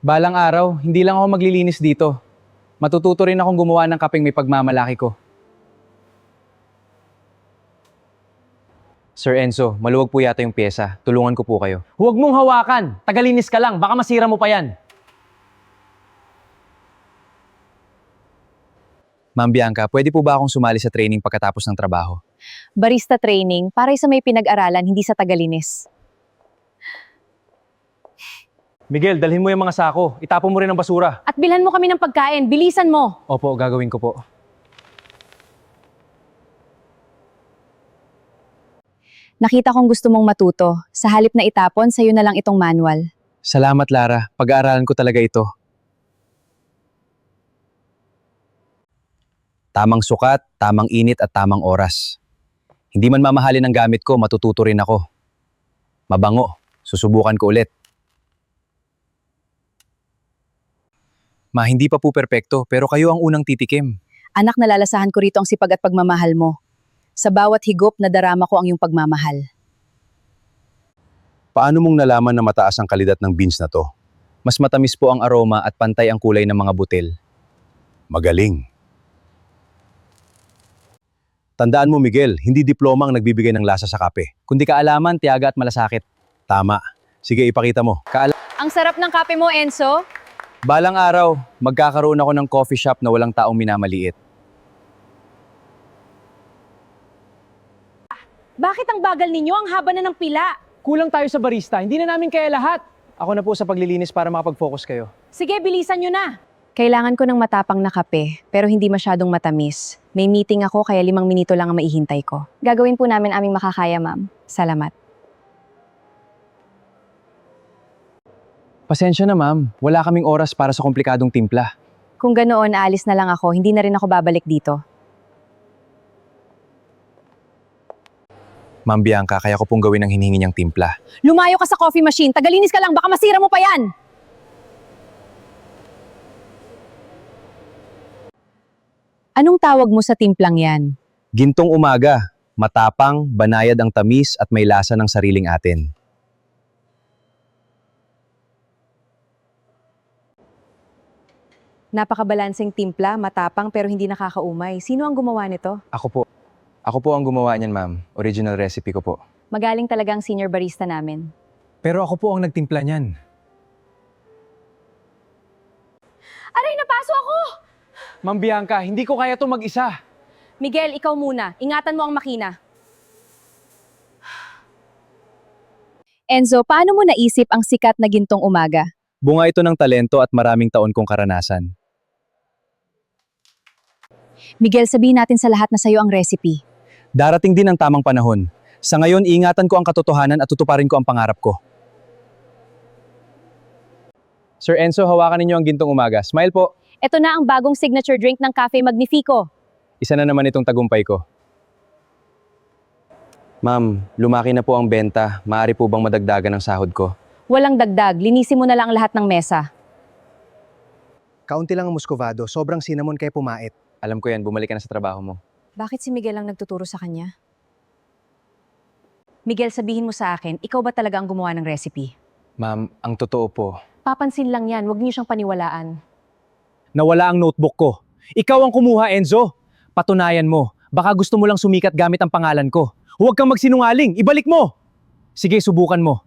Balang araw, hindi lang ako maglilinis dito. Matututo rin akong gumawa ng kapeng may pagmamalaki ko. Sir Enzo, maluwag po yata yung pyesa. Tulungan ko po kayo. Huwag mong hawakan. Tagalinis ka lang. Baka masira mo pa yan. Ma'am Bianca, pwede po ba akong sumali sa training pagkatapos ng trabaho? Barista training para sa may pinag-aralan, hindi sa tagalinis. Miguel, dalhin mo yung mga sako. Itapon mo rin ang basura. At bilhan mo kami ng pagkain, bilisan mo! Opo, gagawin ko po. Nakita kong gusto mong matuto. Sa halip na itapon, sa'yo na lang itong manual. Salamat Lara, pag-aaralan ko talaga ito. Tamang sukat, tamang init at tamang oras. Hindi man mamahalin ang gamit ko, matututo rin ako. Mabango, susubukan ko ulit. Ma, hindi pa po perpekto, pero kayo ang unang titikim. Anak, nalalasahan ko rito ang sipag at pagmamahal mo. Sa bawat higop, nadarama ko ang iyong pagmamahal. Paano mong nalaman na mataas ang kalidad ng beans na to? Mas matamis po ang aroma at pantay ang kulay ng mga butil. Magaling. Tandaan mo Miguel, hindi diploma ang nagbibigay ng lasa sa kape. Kundi kaalaman, tiyaga at malasakit. Tama. Sige, ipakita mo. Ang sarap ng kape mo, Enzo. Balang araw, magkakaroon ako ng coffee shop na walang taong minamaliit. Bakit ang bagal ninyo? Ang haba na ng pila. Kulang tayo sa barista. Hindi na namin kaya lahat. Ako na po sa paglilinis para makapag-focus kayo. Sige, bilisan nyo na. Kailangan ko ng matapang na kape, pero hindi masyadong matamis. May meeting ako, kaya 5 minuto lang ang maihintay ko. Gagawin po namin aming makakaya, ma'am. Salamat. Pasensya na ma'am, wala kaming oras para sa komplikadong timpla. Kung ganoon, aalis na lang ako. Hindi na rin ako babalik dito. Ma'am Bianca, kaya ko pong gawin ang hinihingi niyang timpla. Lumayo ka sa coffee machine. Tagalinis ka lang. Baka masira mo pa yan. Anong tawag mo sa timplang yan? Gintong umaga, matapang, banayad ang tamis at may lasa ng sariling atin. Napakabalanseng timpla, matapang pero hindi nakakaumay. Sino ang gumawa nito? Ako po. Ako po ang gumawa niyan ma'am. Original recipe ko po. Magaling talaga ang senior barista namin. Pero ako po ang nagtimpla niyan. Aray, napaso ako! Ma'am Bianca, hindi ko kaya to mag-isa. Miguel, ikaw muna. Ingatan mo ang makina. Enzo, paano mo naisip ang sikat na gintong umaga? Bunga ito ng talento at maraming taon kong karanasan. Miguel, sabihin natin sa lahat na sa'yo ang recipe. Darating din ang tamang panahon. Sa ngayon, iingatan ko ang katotohanan at tutuparin ko ang pangarap ko. Sir Enzo, hawakan ninyo ang gintong umaga. Smile po. Ito na ang bagong signature drink ng Cafe Magnifico. Isa na naman itong tagumpay ko. Ma'am, lumaki na po ang benta. Maaari po bang madagdagan ang sahod ko? Walang dagdag, linisin mo na lang ang lahat ng mesa. Kaunti lang ang muscovado, sobrang cinnamon kaya pumait. Alam ko yan, bumalik ka na sa trabaho mo. Bakit si Miguel ang nagtuturo sa kanya? Miguel, sabihin mo sa akin, ikaw ba talaga ang gumawa ng recipe? Ma'am, ang totoo po, Papansin lang yan, huwag niyo siyang paniwalaan. Nawala ang notebook ko. Ikaw ang kumuha, Enzo. Patunayan mo. Baka gusto mo lang sumikat gamit ang pangalan ko. Huwag kang magsinungaling. Ibalik mo! Sige, subukan mo.